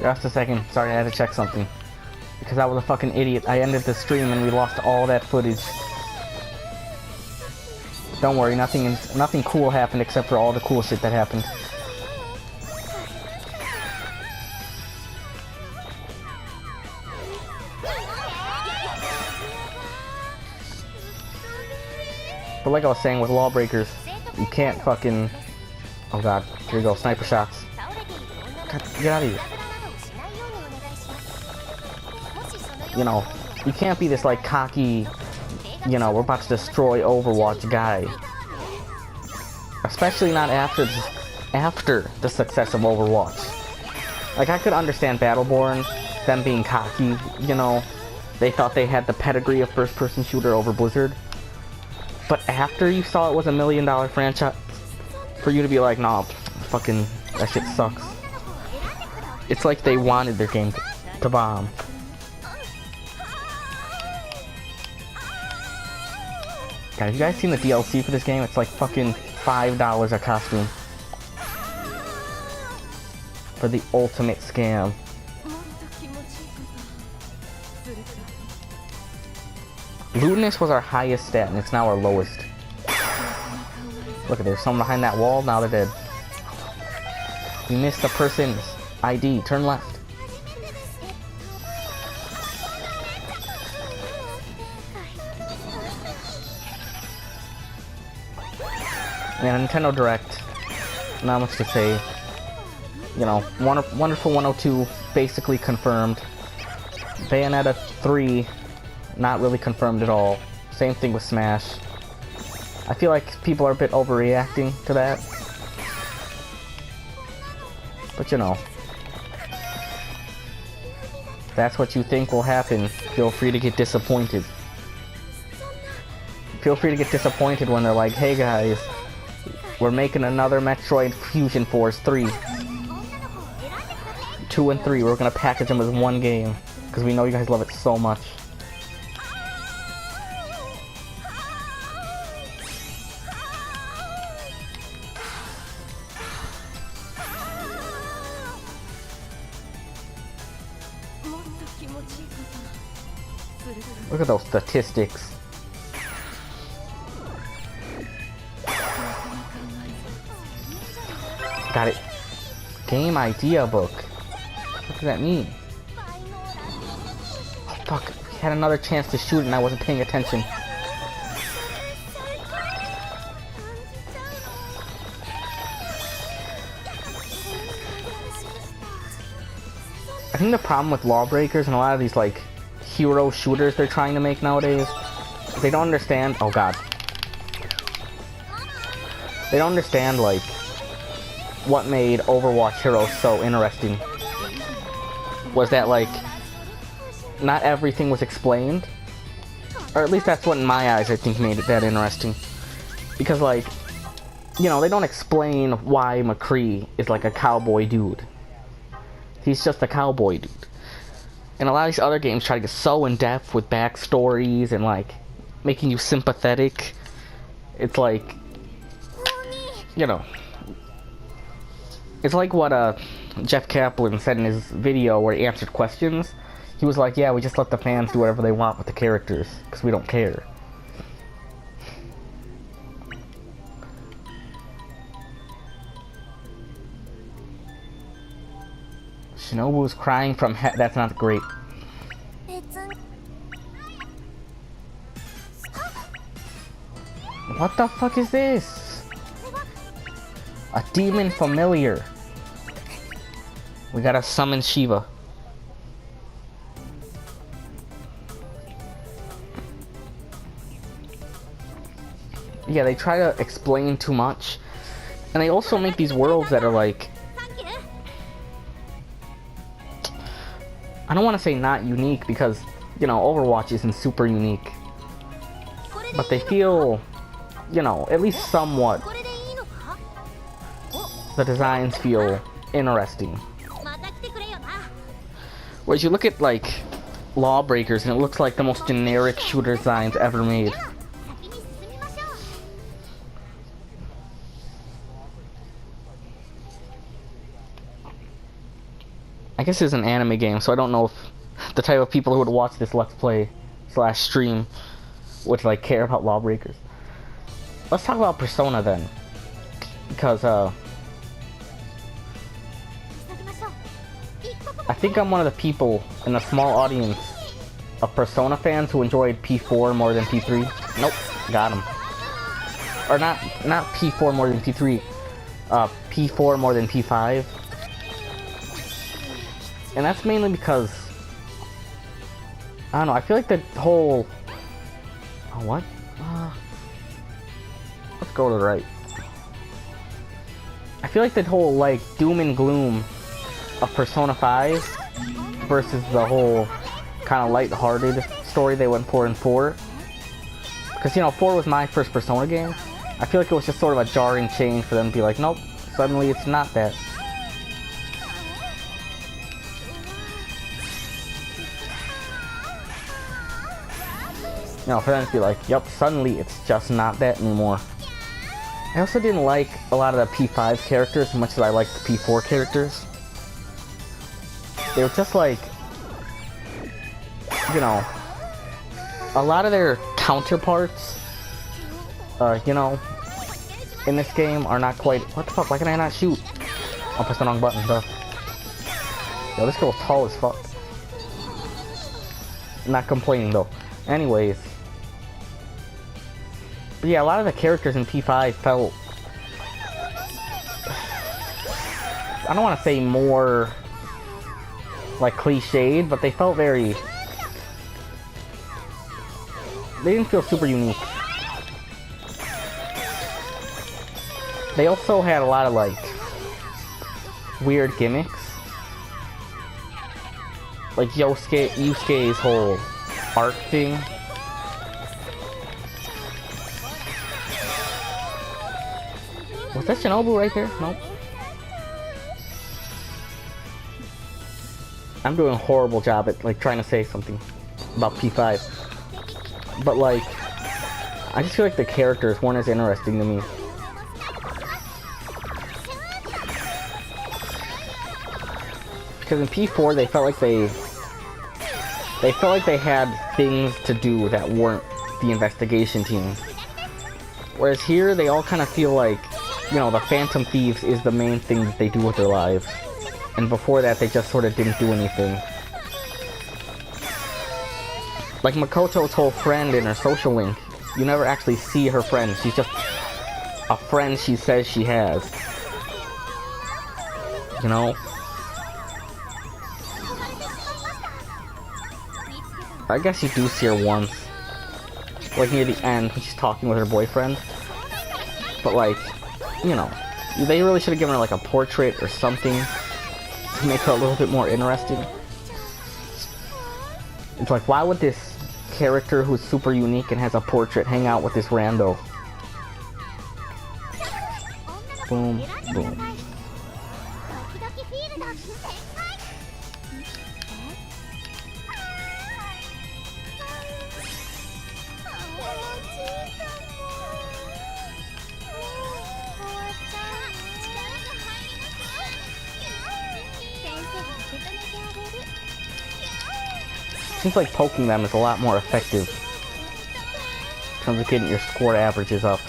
Just a second. Sorry, I had to check something. Because I was a fucking idiot. I ended the stream and we lost all that footage. Don't worry, nothing cool happened except for all the cool shit that happened. But like I was saying with Lawbreakers, you can't fucking... Oh god, here we go, sniper shots. God, get out of here. You know, you can't be this like cocky, you know, we're about to destroy Overwatch guy. Especially not after the success of Overwatch. Like, I could understand Battleborn, them being cocky, you know. They thought they had the pedigree of first-person shooter over Blizzard. But after you saw it was $1 million franchise, for you to be like, nah, fucking, that shit sucks. It's like they wanted their game to bomb. God, have you guys seen the DLC for this game? It's like fucking $5 a costume. For the ultimate scam. Lewdness was our highest stat, and it's now our lowest. Look at, there's someone behind that wall, now they're dead. You missed the person's ID, turn left. And Nintendo Direct, not much to say. You know, Wonderful 102 basically confirmed. Bayonetta 3, not really confirmed at all. Same thing with Smash. I feel like people are a bit overreacting to that. But you know, if that's what you think will happen, feel free to get disappointed. Feel free to get disappointed when they're like, hey guys, we're making another Metroid Fusion Force 3. 2 and 3, we're gonna package them as one game. Because we know you guys love it so much. Look at those statistics. Got it. Game idea book. What does that mean? Oh fuck, we had another chance to shoot and I wasn't paying attention. I think the problem with Lawbreakers and a lot of these like hero shooters they're trying to make nowadays, they don't understand, oh god. They don't understand like what made Overwatch Heroes so interesting was that like not everything was explained, or at least that's what in my eyes I think made it that interesting, because like, you know, they don't explain why McCree is like a cowboy dude. He's just a cowboy dude. And a lot of these other games try to get so in depth with backstories and like making you sympathetic. It's like, you know, it's like what Jeff Kaplan said in his video where he answered questions. He was like, yeah, we just let the fans do whatever they want with the characters, because we don't care. Shinobu's crying from that's not great. What the fuck is this? A demon familiar. We gotta summon Shiva. Yeah, they try to explain too much. And they also make these worlds that are like, I don't want to say not unique because, you know, Overwatch isn't super unique. But they feel, you know, at least somewhat, the designs feel interesting. Whereas you look at, like, Lawbreakers and it looks like the most generic shooter designs ever made. I guess it's an anime game, so I don't know if the type of people who would watch this Let's Play / stream would like care about Lawbreakers. Let's talk about Persona then, because I think I'm one of the people in a small audience of Persona fans who enjoyed P4 more than P3. Nope, got him. Or not P4 more than P3. P4 more than P5. And that's mainly because I don't know, I feel like the whole... Oh, what? Let's go to the right. I feel like the whole, like, doom and gloom of Persona 5 versus the whole kind of light-hearted story they went for in 4. Because, you know, 4 was my first Persona game. I feel like it was just sort of a jarring change for them to be like, nope, suddenly it's not that. You know, for them to be like, yep, suddenly it's just not that anymore. I also didn't like a lot of the P5 characters as much as I liked the P4 characters. They were just like, you know, a lot of their counterparts, you know, in this game are not quite... What the fuck, why can I not shoot? I'll press the wrong button, duh. Yo, this girl's tall as fuck. Not complaining though. Anyways. But yeah, a lot of the characters in P5 felt... I don't want to say more... like cliched, but they felt very... They didn't feel super unique. They also had a lot of like weird gimmicks. Like Yusuke's whole arc thing. Was that Shinobu right there? Nope. I'm doing a horrible job at like trying to say something about P5. But like, I just feel like the characters weren't as interesting to me. Because in P4 they felt like they had things to do that weren't the investigation team. Whereas here they all kind of feel like, you know, the Phantom Thieves is the main thing that they do with their lives. And before that they just sort of didn't do anything. Like Makoto's whole friend in her social link, you never actually see her friend. She's just a friend she says she has. You know? I guess you do see her once. Like near the end when she's talking with her boyfriend. But like, you know, they really should have given her like a portrait or something to make her a little bit more interesting. It's like, why would this character who's super unique and has a portrait hang out with this rando? Boom, boom. Seems like poking them is a lot more effective in terms of getting your score averages up.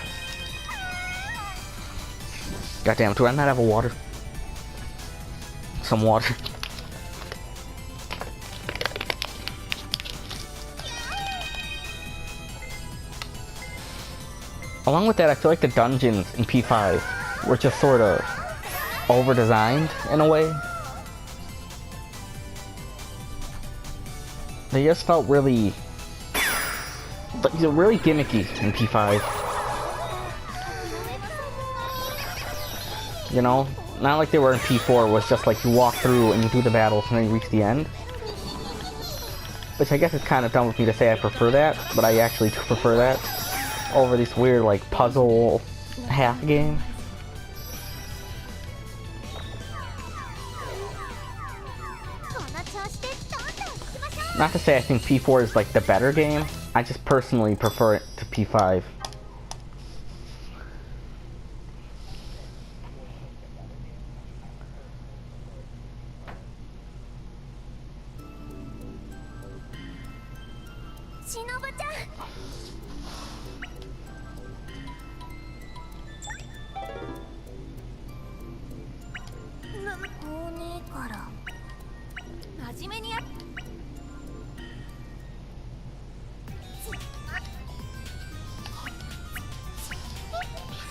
Goddamn, do I not have a water? Some water. Along with that, I feel like the dungeons in P5 were just sort of over-designed in a way. They just felt really gimmicky in P5. You know? Not like they were in P4, was just like you walk through and you do the battles and then you reach the end. Which I guess is kind of dumb of me to say I prefer that, but I actually prefer that over this weird like puzzle half game. Not to say I think P4 is like the better game, I just personally prefer it to P5.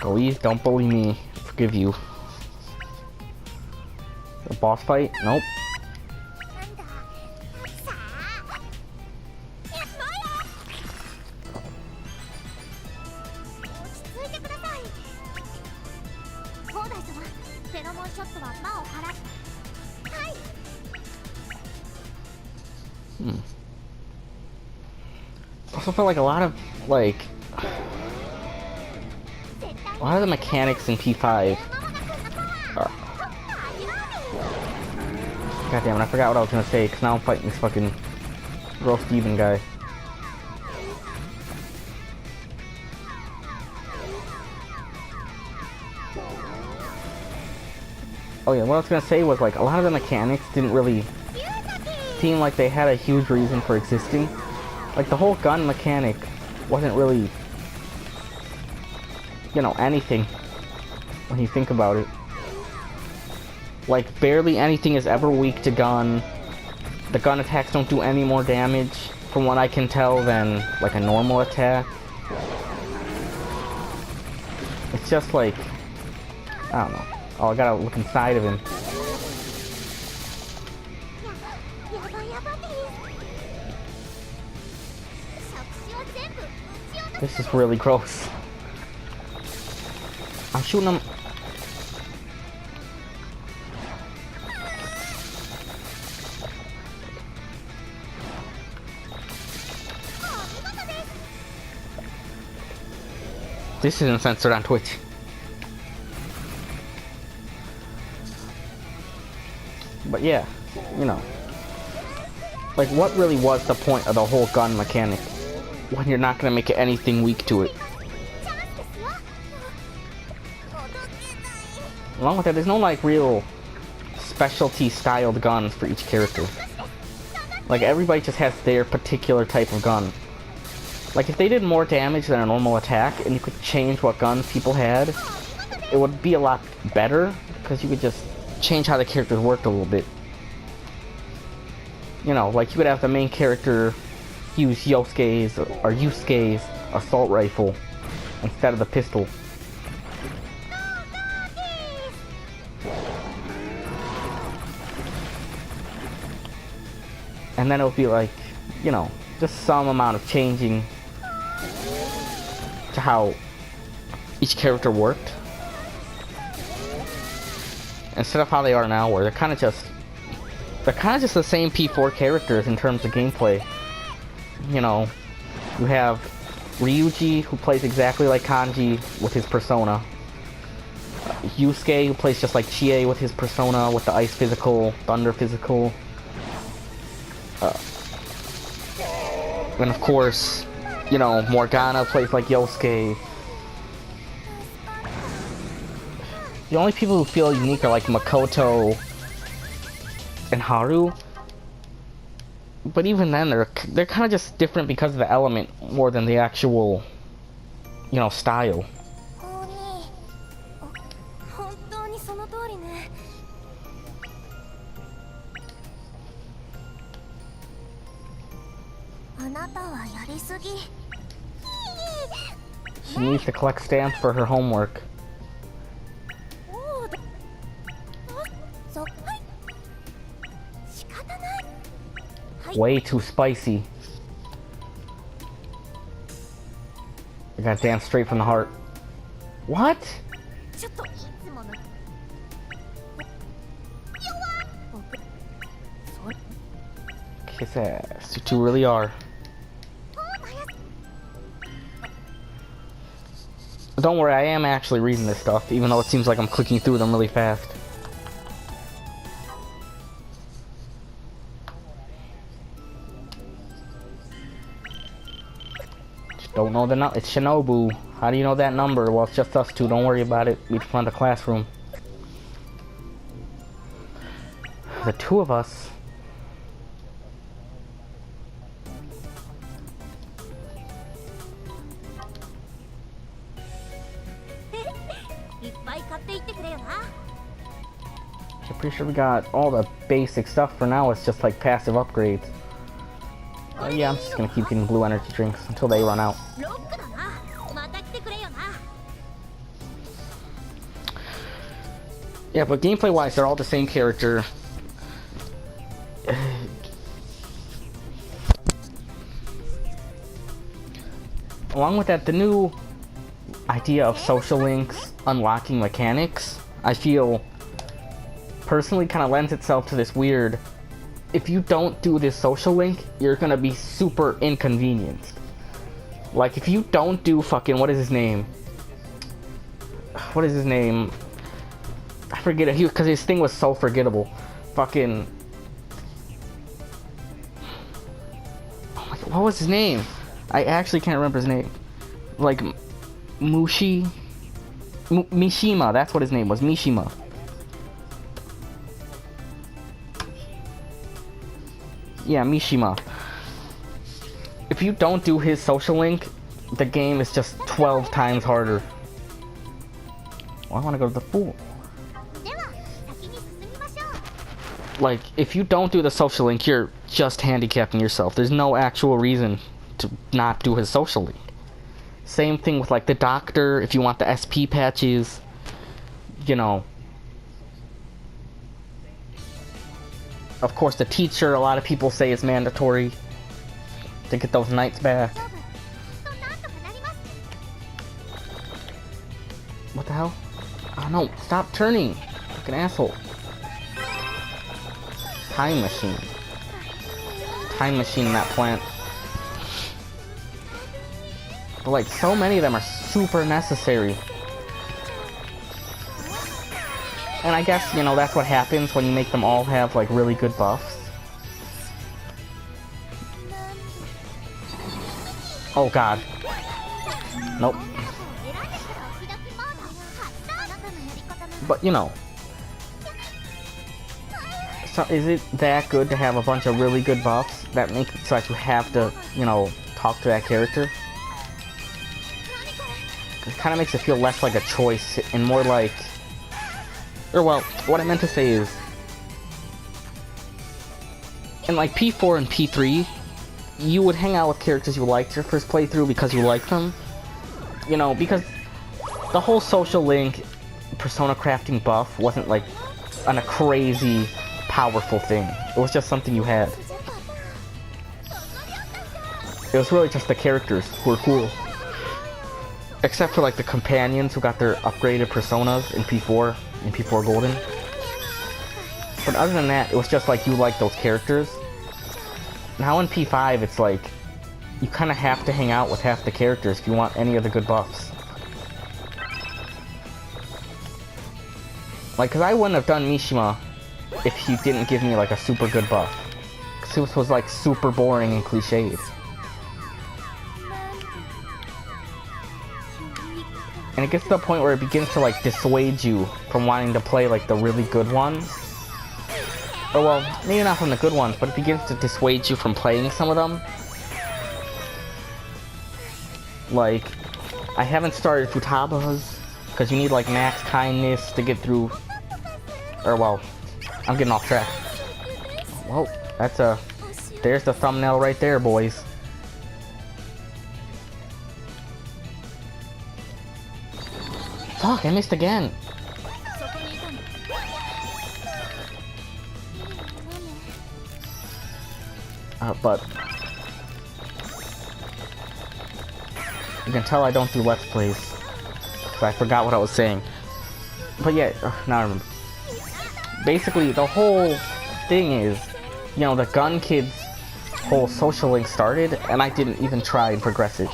Go easy, don't bully me. Forgive you. A boss fight? Nope. I also felt like a lot of the mechanics in P5 are... God damn it, I forgot what I was gonna say, because now I'm fighting this fucking roast Steven guy. Oh yeah, what I was gonna say was, like, a lot of the mechanics didn't really seem like they had a huge reason for existing. Like, the whole gun mechanic wasn't really, you know, anything when you think about it. Like, barely anything is ever weak to gun. The gun attacks don't do any more damage, from what I can tell, than, like, a normal attack. It's just like, I don't know. Oh, I gotta look inside of him. This is really gross. I'm shooting him. This isn't censored on Twitch. But yeah, you know. Like, what really was the point of the whole gun mechanic when you're not gonna make anything weak to it? Along with that, there's no, like, real specialty styled guns for each character. Like, everybody just has their particular type of gun. Like, if they did more damage than a normal attack, and you could change what guns people had, it would be a lot better, because you could just change how the characters worked a little bit. You know, like, you could have the main character use Yosuke's or Yusuke's assault rifle instead of the pistol. And then it would be like, you know, just some amount of changing to how each character worked, instead of how they are now, where they're kind of just the same P4 characters in terms of gameplay. You know, you have Ryuji, who plays exactly like Kanji with his persona. Yusuke, who plays just like Chie with his persona, with the ice physical, thunder physical. And of course, you know, Morgana plays like Yosuke. The only people who feel unique are like Makoto and Haru. But even then, they're kind of just different because of the element more than the actual, you know, style. She needs to collect stamps for her homework. Way too spicy. I got danced straight from the heart. What? Kiss ass. You two really are. Don't worry, I am actually reading this stuff, even though it seems like I'm clicking through them really fast. Just don't know the number. It's Shinobu. How do you know that number? Well, it's just us two. Don't worry about it. We just found the classroom. The two of us. Pretty sure we got all the basic stuff for now. It's just like passive upgrades. Yeah, I'm just gonna keep getting blue energy drinks until they run out. Yeah, but gameplay-wise, they're all the same character. Along with that, the new idea of social links unlocking mechanics, I feel, personally kind of lends itself to this weird, if you don't do this social link, you're gonna be super inconvenienced. Like, if you don't do fucking, what is his name? What is his name? I forget it, because his thing was so forgettable. Fucking... Oh my God, what was his name? I actually can't remember his name. Like, Mishima, that's what his name was, Mishima. Yeah, Mishima. If you don't do his social link, the game is just 12 times harder. Well, I want to go to the pool. Like, if you don't do the social link, you're just handicapping yourself. There's no actual reason to not do his social link. Same thing with, like, the doctor, if you want the SP patches, you know. Of course, the teacher, a lot of people say is mandatory to get those knights back. What the hell? Oh no, stop turning! Fucking asshole. Time machine. Time machine in that plant. But like, so many of them are super necessary. And I guess, you know, that's what happens when you make them all have like really good buffs. Oh god. Nope. But, you know. So is it that good to have a bunch of really good buffs that make it so that you have to, you know, talk to that character? It kind of makes it feel less like a choice and more like... Or, well, what I meant to say is... In, like, P4 and P3, you would hang out with characters you liked your first playthrough because you liked them. You know, because the whole social link persona crafting buff wasn't, like, a crazy, powerful thing. It was just something you had. It was really just the characters who were cool. Except for, like, the companions who got their upgraded personas in P4 and P4 Golden. But other than that, it was just like you liked those characters. Now in P5, it's like you kind of have to hang out with half the characters if you want any of the good buffs. Like, because I wouldn't have done Mishima if he didn't give me, like, a super good buff. Because this was, like, super boring and cliched. And it gets to the point where it begins to, like, dissuade you from wanting to play, like, the really good ones. Or, well, maybe not from the good ones, but it begins to dissuade you from playing some of them. Like, I haven't started Futaba's, because you need, like, max kindness to get through... Or, well, I'm getting off track. Well, that's a... There's the thumbnail right there, boys. Fuck, I missed again. But... You can tell I don't do Let's Plays. So I forgot what I was saying. But yeah, now I remember. Basically, the whole thing is, you know, the Gun Kids' whole social link started, and I didn't even try and progress it.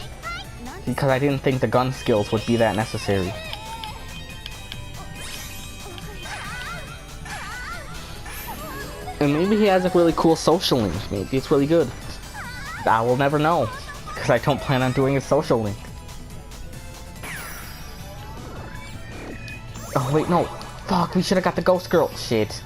Because I didn't think the gun skills would be that necessary. And maybe he has a really cool social link. Maybe it's really good. I will never know. Because I don't plan on doing a social link. Oh wait, no. Fuck, we should have got the ghost girl. Shit.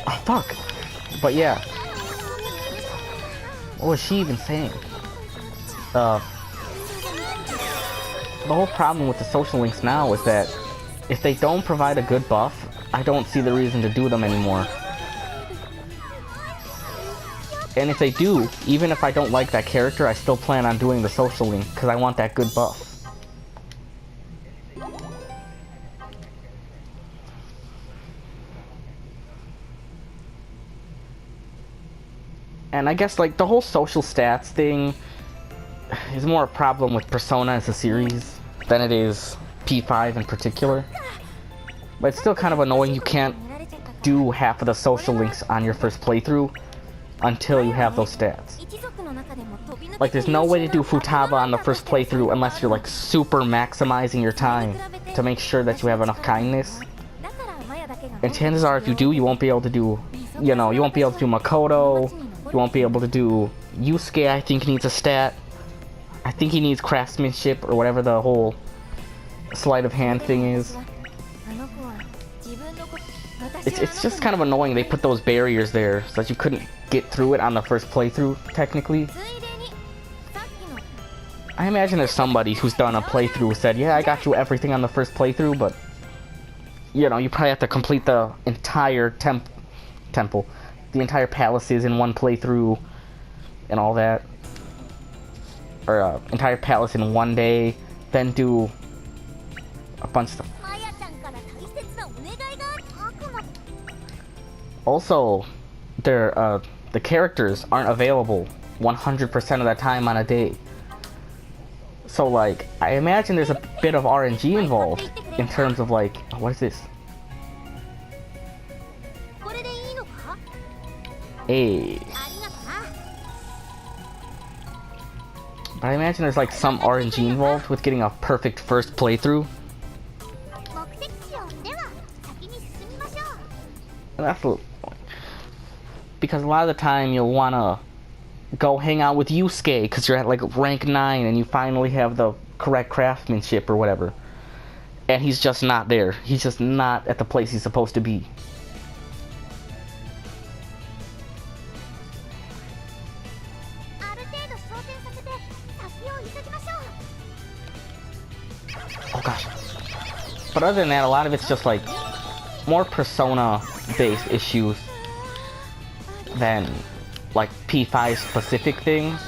Oh fuck. But yeah. What was she even saying? The whole problem with the social links now is that if they don't provide a good buff, I don't see the reason to do them anymore. And if they do, even if I don't like that character, I still plan on doing the social link because I want that good buff. And I guess like the whole social stats thing is more a problem with Persona as a series than it is P5 in particular. But it's still kind of annoying you can't do half of the social links on your first playthrough until you have those stats. Like there's no way to do Futaba on the first playthrough unless you're like super maximizing your time to make sure that you have enough kindness. And chances are if you do, you won't be able to do, you know, you won't be able to do Makoto, you won't be able to do Yusuke. I think needs a stat. I think he needs craftsmanship or whatever the whole sleight of hand thing is. It's just kind of annoying they put those barriers there so that you couldn't get through it on the first playthrough, technically. I imagine there's somebody who's done a playthrough who said, yeah, I got you everything on the first playthrough, but you know, you probably have to complete the entire temple, the entire palaces in one playthrough and all that. Or entire palace in one day, then do a bunch of stuff. Also, the characters aren't available 100% of the time on a day. So like, I imagine there's a bit of RNG involved in terms of like, oh, what is this? Hey. But I imagine there's like some RNG involved with getting a perfect first playthrough. And that's because a lot of the time you'll wanna go hang out with Yusuke because you're at like rank 9 and you finally have the correct craftsmanship or whatever. And he's just not there. He's just not at the place he's supposed to be. Oh gosh. But other than that, a lot of it's just like more Persona-based issues than like P5 specific things.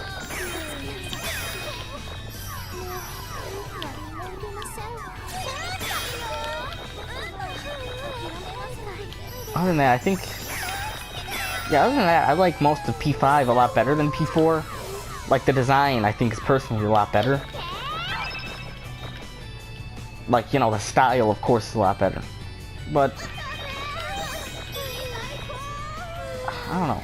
Other than that, I think, yeah, other than that, I like most of P5 a lot better than P4. Like the design, I think, is personally a lot better. Like, you know, the style, of course, is a lot better. But I don't know.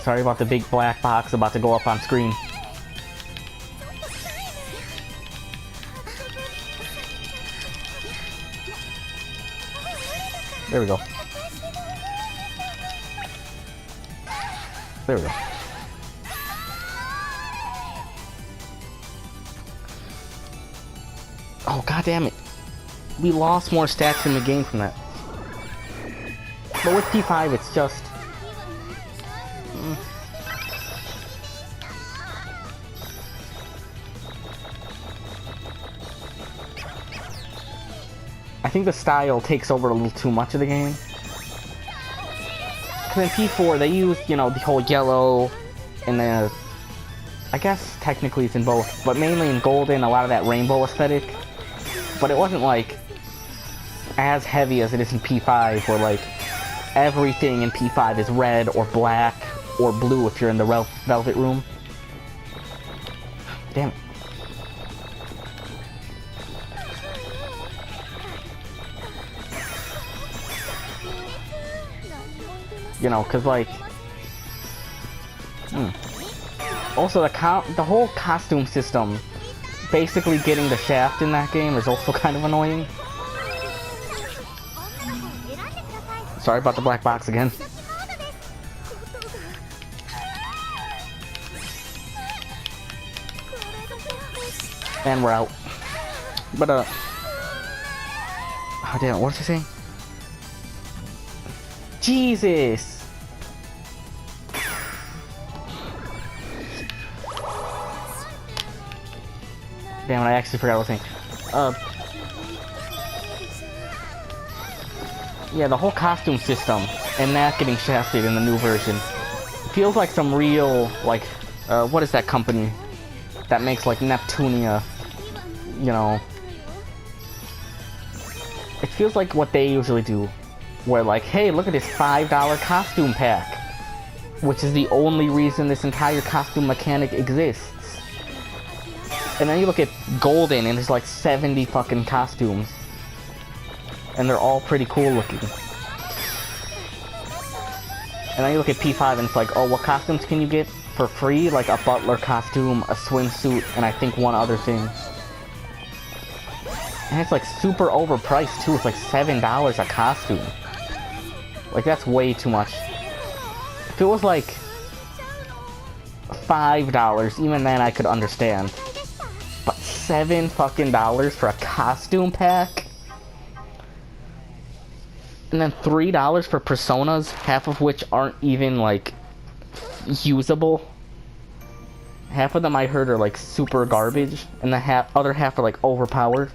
Sorry about the big black box about to go up on screen. There we go. There we go. Oh, god damn it. We lost more stats in the game from that. But with P5, it's just... I think the style takes over a little too much of the game. Because in P4, they used, you know, the whole yellow and the... I guess technically it's in both, but mainly in Golden, a lot of that rainbow aesthetic. But it wasn't like as heavy as it is in P5, where like everything in P5 is red or black or blue if you're in the Velvet Room. Damn it. You know, cause like, also the whole costume system, basically getting the shaft in that game is also kind of annoying. Sorry about the black box again. And we're out. But oh damn, what was I saying? Jesus! Damn it, I actually forgot what I was saying. Yeah, the whole costume system and that getting shafted in the new version feels like some real, like, what is that company that makes, like, Neptunia, you know? It feels like what they usually do, where, like, hey, look at this $5 costume pack, which is the only reason this entire costume mechanic exists. And then you look at Golden, and there's, like, 70 fucking costumes. And they're all pretty cool looking. And then you look at P5 and it's like, oh, what costumes can you get for free? Like a butler costume, a swimsuit, and I think one other thing. And it's like super overpriced too. It's like $7 a costume. Like that's way too much. If it was like $5, even then I could understand. But $7 fucking for a costume pack? And then $3 for personas, half of which aren't even, like, usable. Half of them I heard are, like, super garbage, and the other half are, like, overpowered.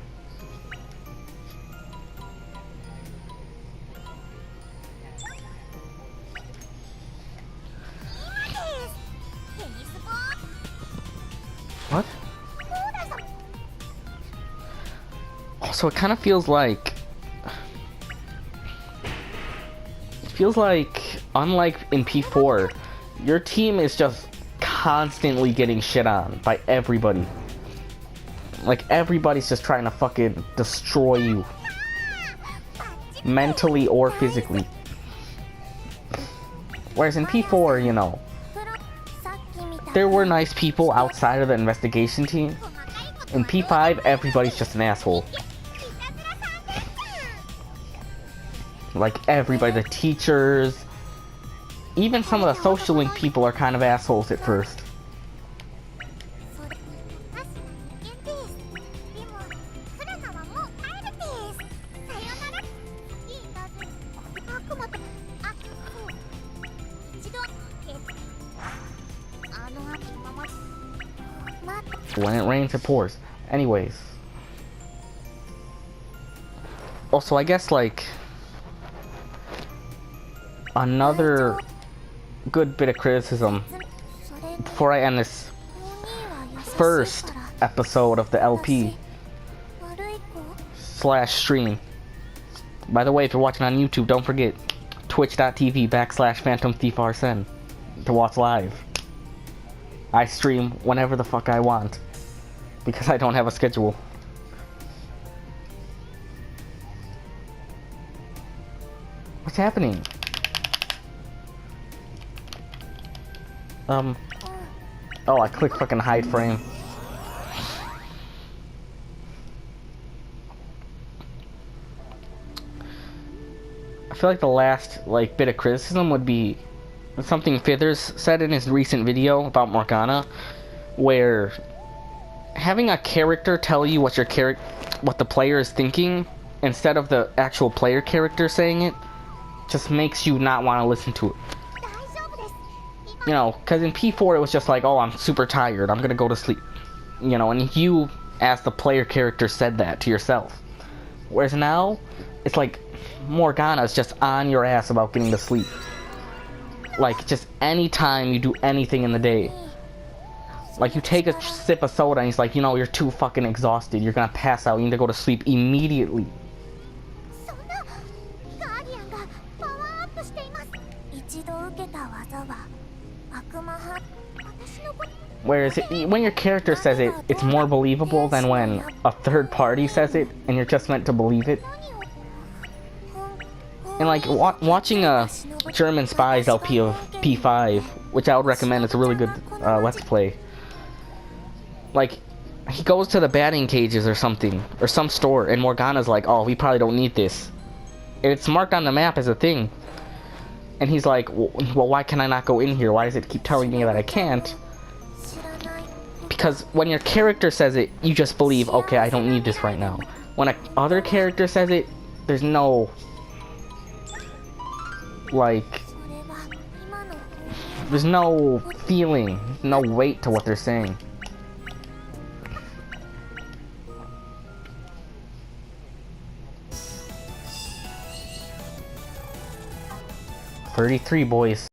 What? Also, it kind of feels like... unlike in P4, your team is just constantly getting shit on by everybody. Like, everybody's just trying to fucking destroy you. Mentally or physically. Whereas in P4, you know, there were nice people outside of the investigation team. In P5, everybody's just an asshole. Like everybody, the teachers, even some of the social link people are kind of assholes at first. When it rains, it pours. Anyways. Also, I guess, like, another good bit of criticism before I end this first episode of the LP / stream. By the way, if you're watching on YouTube, don't forget twitch.tv/PhantomThiefRSN to watch live. I stream whenever the fuck I want because I don't have a schedule. What's happening? Oh, I clicked fucking hide frame. I feel like the last, like, bit of criticism would be something Fithers said in his recent video about Morgana, where having a character tell you what what the player is thinking instead of the actual player character saying it just makes you not want to listen to it. You know, because in P4 it was just like, oh, I'm super tired, I'm gonna go to sleep. You know, and you, as the player character, said that to yourself. Whereas now, it's like Morgana's just on your ass about getting to sleep. Like, just any time you do anything in the day. Like, you take a sip of soda and he's like, you know, you're too fucking exhausted, you're gonna pass out, you need to go to sleep immediately. Whereas when your character says it, it's more believable than when a third party says it and you're just meant to believe it. And like watching a German Spies LP of P5, which I would recommend, it's a really good Let's Play. Like, he goes to the batting cages or something, or some store, and Morgana's like, oh, we probably don't need this. And it's marked on the map as a thing. And he's like, well, why can I not go in here? Why does it keep telling me that I can't? Because when your character says it, you just believe, okay, I don't need this right now. When a other character says it, there's no... Like, there's no feeling, no weight to what they're saying. 33 boys.